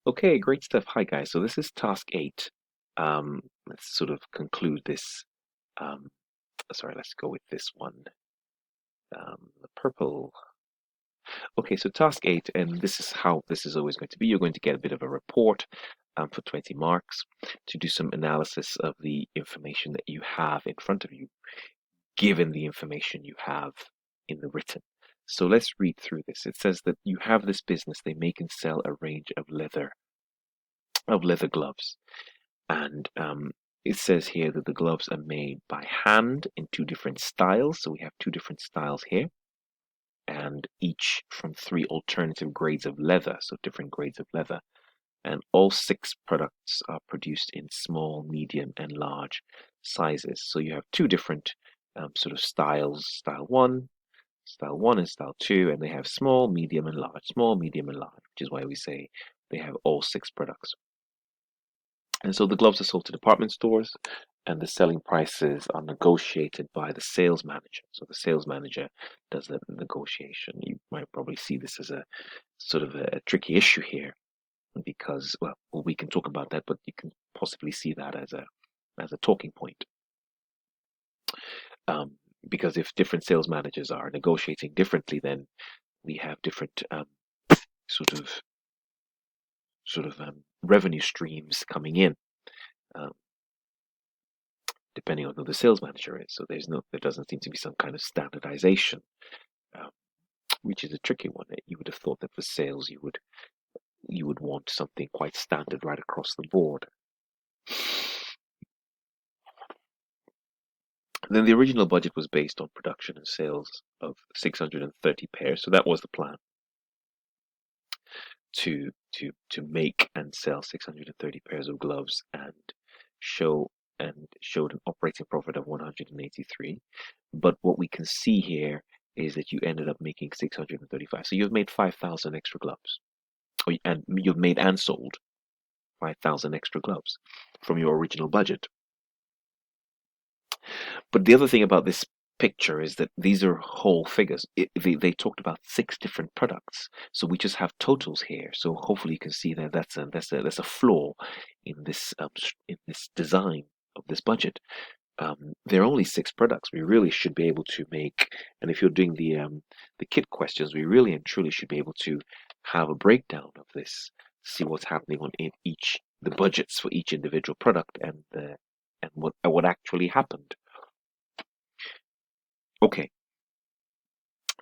Okay, great stuff. Hi guys. So this is task 8. Let's sort of conclude this. Um, sorry, let's go with this one. The purple. Okay, so task 8, and this is how this is always going to be. You're going to get a bit of a report for 20 marks to do some analysis of the information that you have in front of you, given the information you have in the written. So let's read through this. It says that you have this business. They make and sell a range of leather gloves. And it says here that the gloves are made by hand in 2 different styles. So we have 2 different styles here, and each from 3 alternative grades of leather. So different grades of leather. And all 6 products are produced in small, medium, and large sizes. So you have 2 different sort of styles, style 1 and style 2, and they have small, medium, and large. Small, medium, and large, which is why we say they have all 6 products. And so the gloves are sold to department stores, and the selling prices are negotiated by the sales manager. So the sales manager does the negotiation. You might probably see this as a sort of a tricky issue here because, well, we can talk about that, but you can possibly see that as a talking point. Because if different sales managers are negotiating differently, then we have different sort of revenue streams coming in. Depending on who the sales manager is. So there doesn't seem to be some kind of standardization, which is a tricky one. You would have thought that for sales you would want something quite standard right across the board. Then the original budget was based on production and sales of 630 pairs. So that was the plan, to make and sell 630 pairs of gloves and showed an operating profit of 183. But what we can see here is that you ended up making 635. So you've made 5,000 extra gloves, and you've made and sold 5,000 extra gloves from your original budget. But the other thing about this picture is that these are whole figures. They talked about 6 different products, so we just have totals here. So hopefully you can see that that's a flaw in this design of this budget. There are only 6 products. We really should be able to make, and if you're doing the kit questions, we really and truly should be able to have a breakdown of this, see what's happening on the budgets for each individual product, and what actually happened. Okay,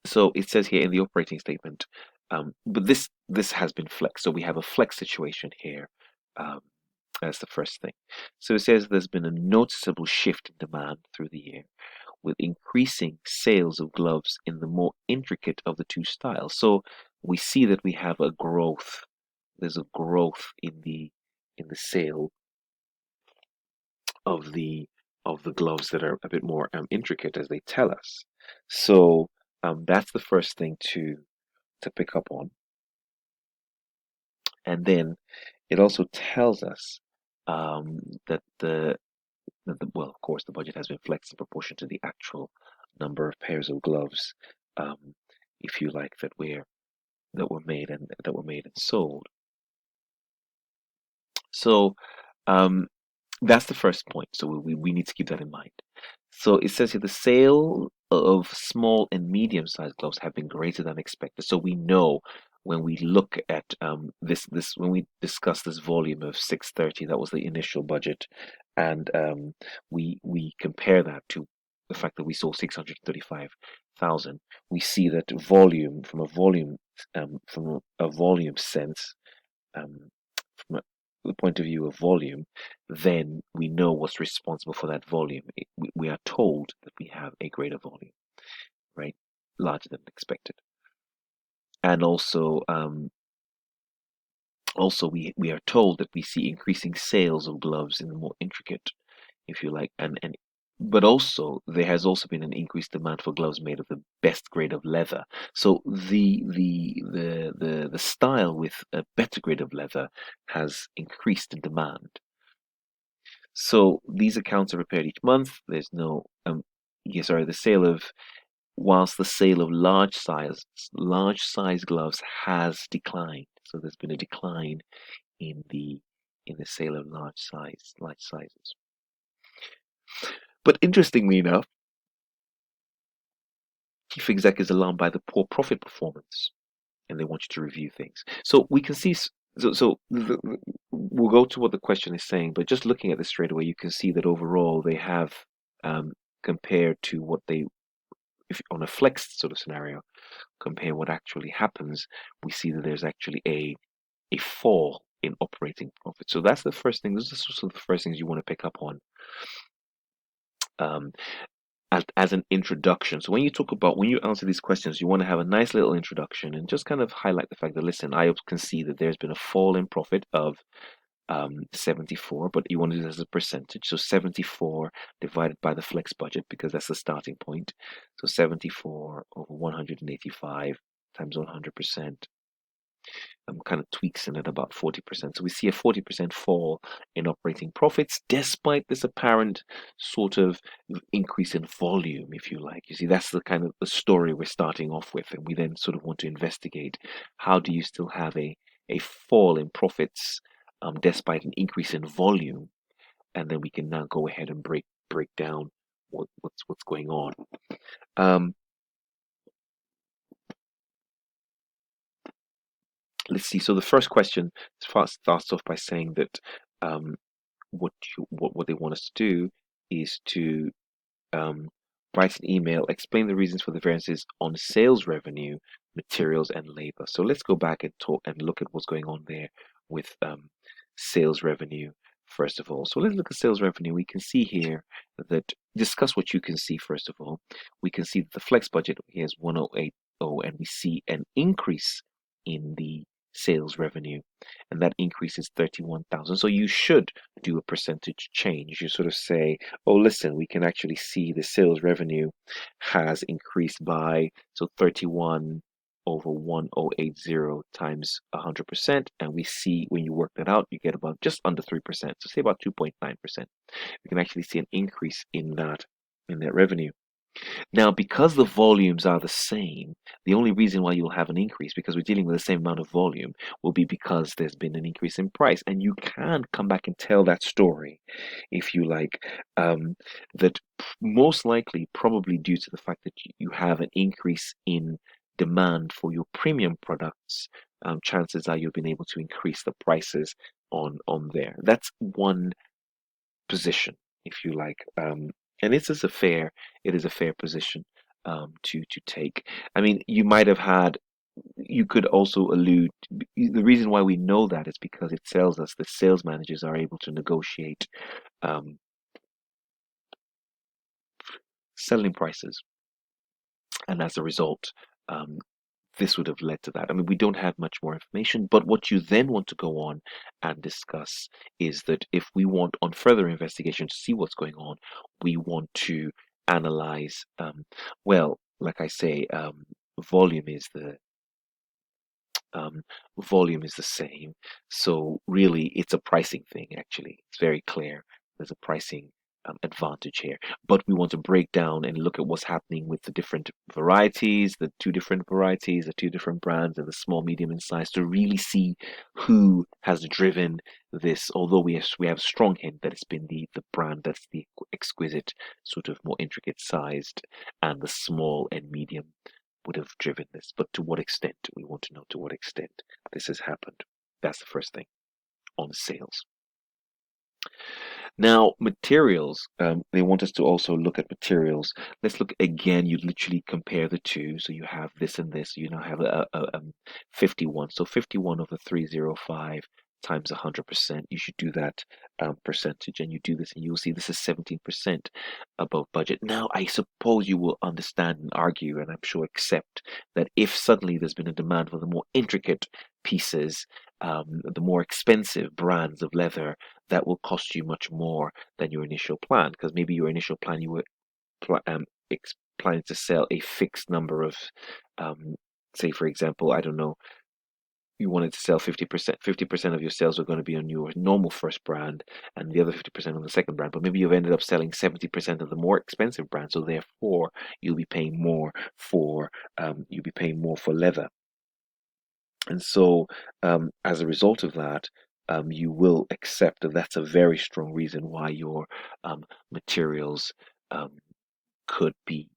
so it says here in the operating statement, but this has been flexed. So we have a flex situation here. That's the first thing. So it says there's been a noticeable shift in demand through the year, with increasing sales of gloves in the more intricate of the 2 styles. So we see that we have a growth. There's a growth in the sale of the gloves that are a bit more intricate, as they tell us. So that's the first thing to pick up on. And then it also tells us that well, of course, the budget has been flexed in proportion to the actual number of pairs of gloves, if you like, that were made and sold. So that's the first point. So we need to keep that in mind. So it says here the sale of small and medium-sized gloves have been greater than expected. So we know when we look at this when we discuss this volume of 630, that was the initial budget, and we compare that to the fact that we sold 635,000. We see that volume from a volume sense, from the point of view of volume, then we know what's responsible for that volume. We are told that we have a greater volume, right? Larger than expected. And also, we are told that we see increasing sales of gloves in the more intricate, if you like, but also there has also been an increased demand for gloves made of the best grade of leather. So the style with a better grade of leather has increased in demand. So these accounts are prepared each month. There's no whilst the sale of large size gloves has declined. So there's been a decline in the sale of large sizes. But interestingly enough, chief exec is alarmed by the poor profit performance, and they want you to review things. So we can see. We'll go to what the question is saying, but just looking at this straight away, you can see that overall they have, compared to what they, if on a flex sort of scenario, compare what actually happens, we see that there's actually a fall in operating profit. So that's the first thing. Those are sort of the first things you want to pick up on. As an introduction. So when you answer these questions, you want to have a nice little introduction and just kind of highlight the fact that, listen, I can see that there's been a fall in profit of 74, but you want to do this as a percentage. So 74 divided by the flex budget, because that's the starting point. So 74 over 185 times 100%. Kind of tweaks in at about 40%. So we see a 40% fall in operating profits, despite this apparent sort of increase in volume, if you like. You see, that's the kind of the story we're starting off with, and we then sort of want to investigate how do you still have a fall in profits despite an increase in volume, and then we can now go ahead and break down what's going on. Let's see. So the first question starts off by saying that what they want us to do is to write an email, explain the reasons for the variances on sales revenue, materials, and labor. So let's go back and talk and look at what's going on there with sales revenue first of all. So let's look at sales revenue. We can see here that, discuss what you can see first of all. We can see that the flex budget here is 1080, and we see an increase in the sales revenue, and that increase is 31,000. So you should do a percentage change. You sort of say, oh, listen, we can actually see the sales revenue has increased by, so 31 over 1080 times 100%, and we see when you work that out, you get about just under 3%. So say about 2.9%. You can actually see an increase in that revenue. Now, because the volumes are the same, the only reason why you'll have an increase, because we're dealing with the same amount of volume, will be because there's been an increase in price. And you can come back and tell that story, if you like, that most likely, probably due to the fact that you have an increase in demand for your premium products, chances are you've been able to increase the prices on there. That's one position, if you like. And it is a fair position to take. I mean, you could also allude. The reason why we know that is because it tells us that sales managers are able to negotiate selling prices, and as a result, this would have led to that. I mean, we don't have much more information, but what you then want to go on and discuss is that if we want, on further investigation, to see what's going on, we want to analyze, well, like I say, volume is the same. So really, it's a pricing thing, actually. It's very clear. There's a pricing advantage here, but we want to break down and look at what's happening with the different varieties, the two different brands, and the small, medium, and size, to really see who has driven this. Although we have a strong hint that it's been the brand that's the exquisite, sort of more intricate sized, and the small and medium would have driven this. But to what extent? We want to know to what extent this has happened. That's the first thing on sales. Now, materials, they want us to also look at materials. Let's look again, you literally compare the two. So you have this and this, you now have a 51. So 51 over 305 times 100%. You should do that percentage, and you do this and you'll see this is 17% above budget. Now, I suppose you will understand and argue, and I'm sure accept, that if suddenly there's been a demand for the more intricate pieces, the more expensive brands of leather, that will cost you much more than your initial plan, because maybe your initial plan, you were planning to sell a fixed number of, say for example, I don't know, you wanted to sell 50% of your sales were going to be on your normal first brand and the other 50% on the second brand, but maybe you've ended up selling 70% of the more expensive brand, so therefore you'll be paying more for leather. And so as a result of that, you will accept that that's a very strong reason why your materials um, could be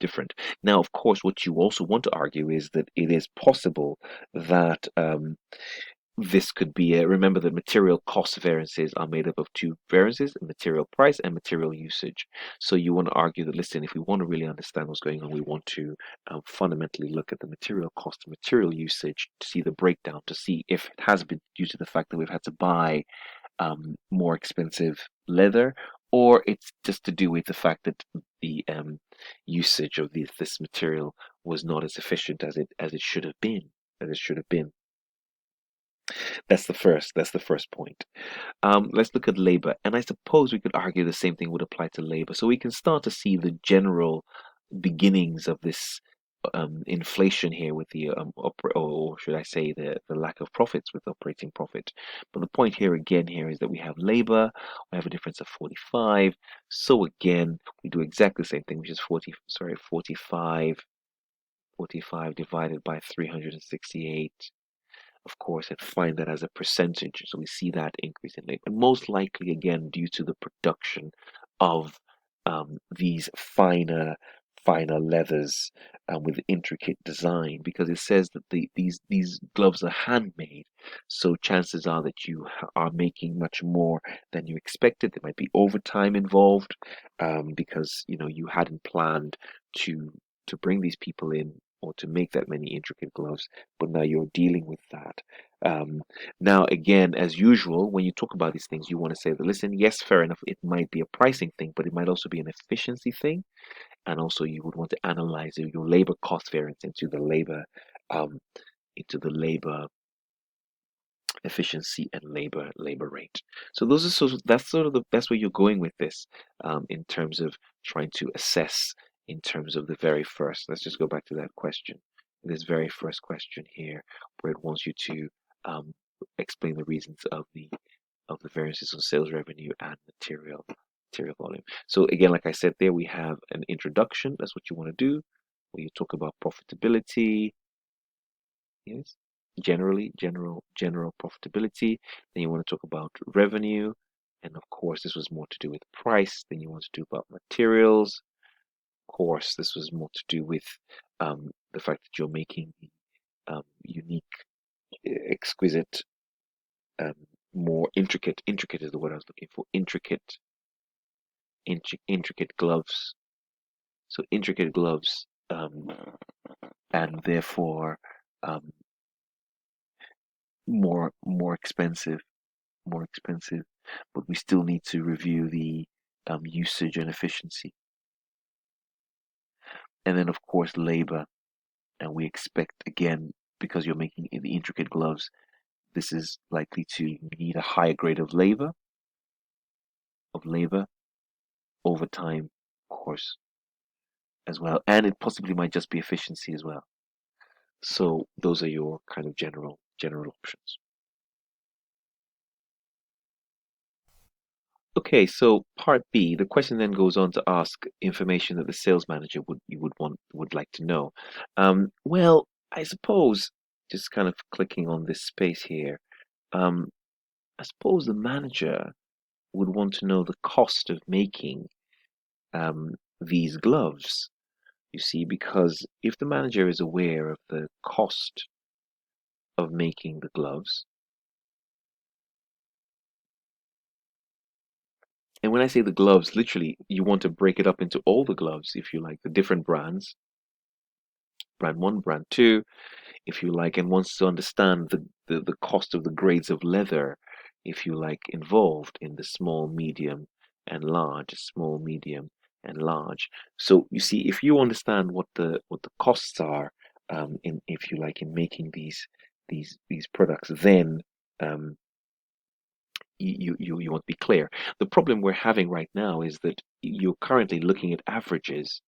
different. Now, of course, what you also want to argue is that it is possible that this could be remember that material cost variances are made up of two variances: material price and material usage. So you want to argue that, listen, if we want to really understand what's going on, we want to fundamentally look at the material cost and material usage to see the breakdown, to see if it has been due to the fact that we've had to buy more expensive leather, or it's just to do with the fact that the usage of this material was not as efficient as it should have been, as it should have been. That's the first point. Let's look at labor, and I suppose we could argue the same thing would apply to labor. So we can start to see the general beginnings of this inflation here with the or should I say the lack of profits with operating profit. But the point here again here is that we have labor, we have a difference of 45. So again, we do exactly the same thing, which is 45 divided by 368, of course, and find that as a percentage. So we see that increase in labor, and most likely again due to the production of these finer leathers with intricate design, because it says that these gloves are handmade. So chances are that you are making much more than you expected. There might be overtime involved because you hadn't planned to bring these people in or to make that many intricate gloves, but now you're dealing with that. Now, again, as usual, when you talk about these things, you want to say that, listen, yes, fair enough, it might be a pricing thing, but it might also be an efficiency thing. And also, you would want to analyze your labor cost variance um, into the labor efficiency and labor rate. So that's sort of the best way you're going with this in terms of trying to assess in terms of the very first. Let's just go back to that question. This very first question here, where it wants you to explain the reasons of the variances on sales revenue and material volume. So again, like I said, there we have an introduction. That's what you want to do, where you talk about profitability. Yes, general profitability. Then you want to talk about revenue, and of course, this was more to do with price. Then you want to do about materials. Of course, this was more to do with the fact that you're making unique, exquisite, um, more intricate. Intricate is the word I was looking for. Intricate gloves. So intricate gloves, and therefore um, more expensive, but we still need to review the usage and efficiency. And then, of course, labor. And we expect, again, because you're making the intricate gloves, this is likely to need a higher grade of labor over time, of course, as well. And it possibly might just be efficiency as well. So those are your kind of general options. Okay, so part B, the question then goes on to ask information that the sales manager would like to know. Well, I suppose just kind of clicking on this space here, um, I suppose the manager would want to know the cost of making these gloves. You see, because if the manager is aware of the cost of making the gloves, and when I say the gloves, literally, you want to break it up into all the gloves, if you like, the different brands, brand one, brand two, if you like, and wants to understand the cost of the grades of leather, if you like, involved in the small, medium, and large, small, medium, and large. So you see, if you understand what the costs are, in if you like, in making these products, then um, you want to be clear. The problem we're having right now is that you're currently looking at averages,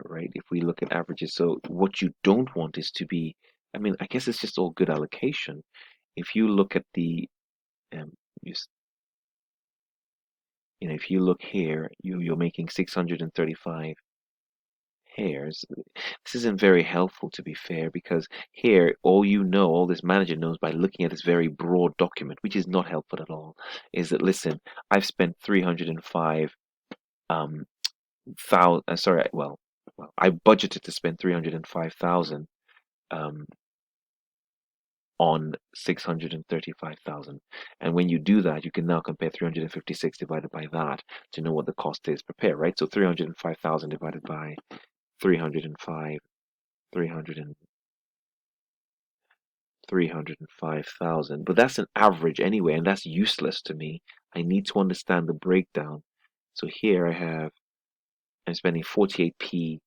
right? If we look at averages, so what you don't want is to be, I mean, I guess it's just all good allocation. If you look at the, um, you, s- if you look here, you're making 635. pairs. This isn't very helpful, to be fair, because here all this manager knows by looking at this very broad document, which is not helpful at all, is that listen, I've spent 305 sorry, I budgeted to spend 305,000 um, on 635,000. And when you do that, you can now compare 356 divided by that to know what the cost is per pair, right? So 305,000 divided by 305, 300 and 305,000. But that's an average anyway, and that's useless to me. I need to understand the breakdown. So here I'm spending 48p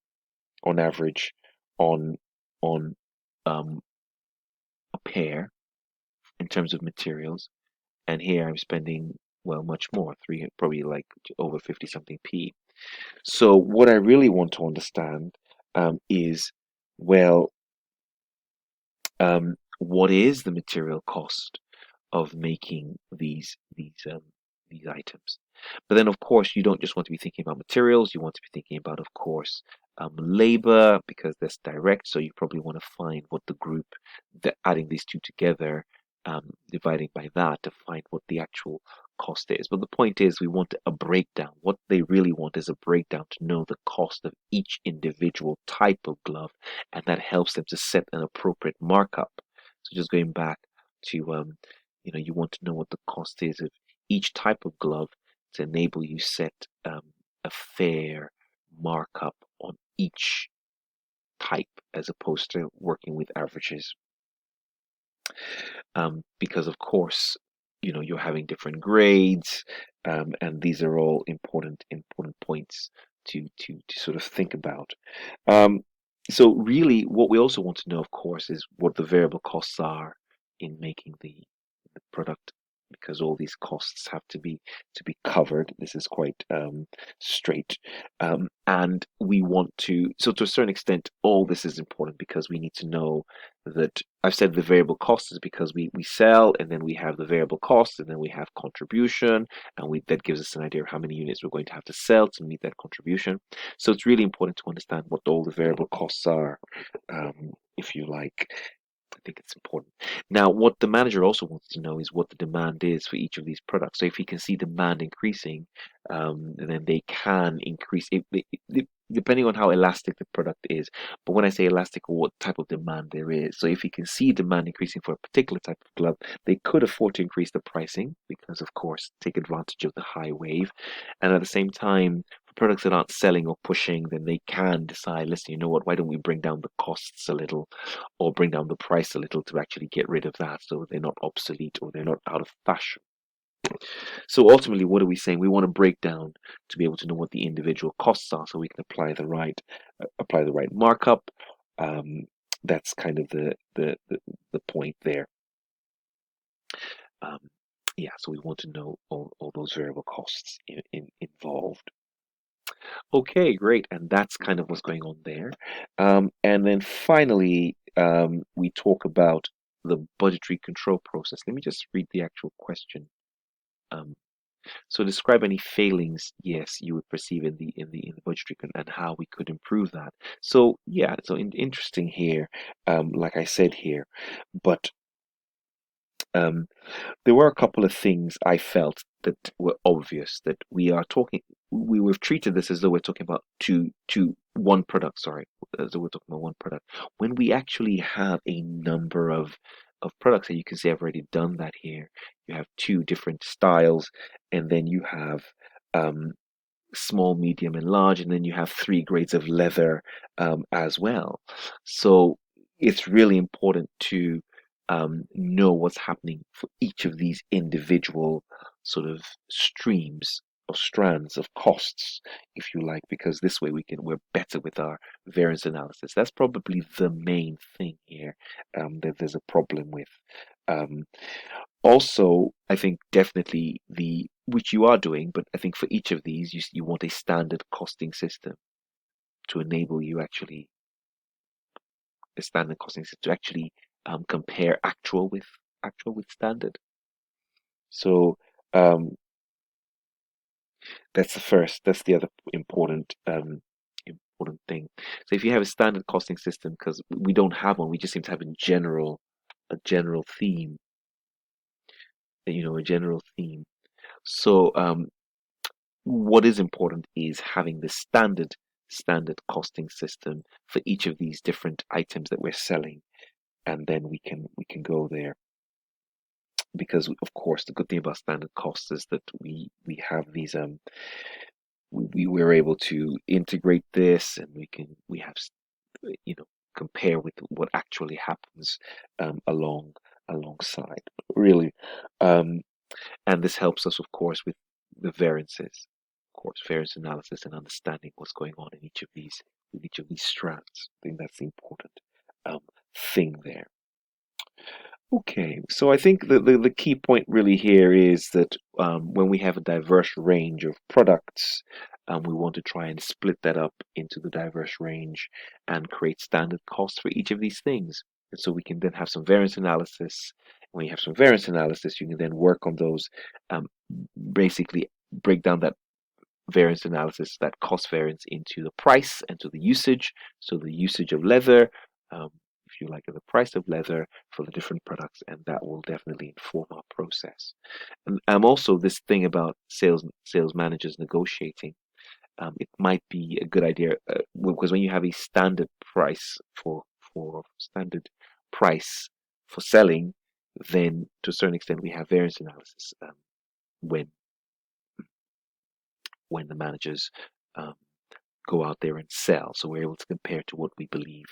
on average on on a pair in terms of materials, and here I'm spending much more, probably like over 50 something p. So what I really want to understand is well what is the material cost of making these items. But then, of course, you don't just want to be thinking about materials. You want to be thinking about, of course, labor, because that's direct. So you probably want to find what the group, adding these two together, dividing by that to find what the actual cost is. But the point is, we want a breakdown. What they really want is a breakdown to know the cost of each individual type of glove, and that helps them to set an appropriate markup. So just going back to, you want to know what the cost is of each type of glove to enable you set a fair markup on each type as opposed to working with averages. Because of course, you're having different grades, and these are all important points to sort of think about. So really, what we also want to know, of course, is what the variable costs are in making the product, because all these costs have to be covered. This is quite straight, and we want to. So to a certain extent, all this is important because we need to know that I've said the variable cost is because we sell, and then we have the variable cost, and then we have contribution, and that gives us an idea of how many units we're going to have to sell to meet that contribution. So it's really important to understand what all the variable costs are, if you like. I think it's important. Now, what the manager also wants to know is what the demand is for each of these products. So if he can see demand increasing, then they can increase depending on how elastic the product is. But when I say elastic, what type of demand there is. So if you can see demand increasing for a particular type of glove, they could afford to increase the pricing because, of course, take advantage of the high wave. And at the same time, for products that aren't selling or pushing, then they can decide, listen, you know what, why don't we bring down the costs a little, or bring down the price a little to actually get rid of that so they're not obsolete or they're not out of fashion. So ultimately, what are we saying? We want to break down to be able to know what the individual costs are so we can apply the right markup. That's kind of the point there. Yeah, so we want to know all those variable costs involved. Okay, great. And that's kind of what's going on there. And then finally, we talk about the budgetary control process. Let me just read the actual question. So describe any failings, yes, you would perceive in the budgetary and how we could improve that. So yeah, so interesting here, like I said here, but there were a couple of things I felt that were obvious that we've treated this as though we're talking about one product, sorry, as though we're talking about one product, when we actually have a number of products. And you can see I've already done that here. You have two different styles, and then you have small, medium, and large, and then you have three grades of leather as well. So it's really important to know what's happening for each of these individual sort of streams or strands of costs, if you like, because this way we're better with our variance analysis. That's probably the main thing here that there's a problem with. Also, I think definitely which you are doing, but I think for each of these, you want a standard costing system to enable you actually a standard costing system to actually compare actual with standard. So that's the other important important thing. So if you have a standard costing system, because we don't have one, we just seem to have a general theme, a general theme. So what is important is having the standard costing system for each of these different items that we're selling, and then we can go there. Because of course the good thing about standard costs is that we have these we were able to integrate this, and we have compare with what actually happens alongside, really. um, and this helps us, of course, with the variances, of course, variance analysis and understanding what's going on in each of these strands. I think that's the important um, thing there. Okay, so I think the key point really here is that when we have a diverse range of products, we want to try and split that up into the diverse range and create standard costs for each of these things. And so we can then have some variance analysis. When you have some variance analysis, you can then work on those, basically break down that variance analysis, that cost variance, into the price and to the usage. So the usage of leather, if you like, the price of leather for the different products, and that will definitely inform our process. And also this thing about sales managers negotiating. It might be a good idea, because when you have a standard price for standard price for selling, then to a certain extent we have variance analysis when the managers um, go out there and sell. So we're able to compare to what we believe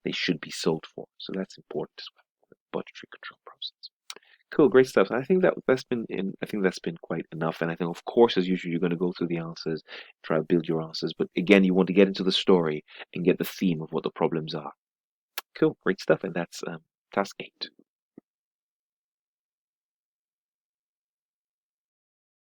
they should be sold for. So that's important as well for the budgetary control process. Cool, great stuff. I think that's been quite enough. And I think, of course, as usual, you're going to go through the answers, try to build your answers. But again, you want to get into the story and get the theme of what the problems are. Cool, great stuff. And that's task 8.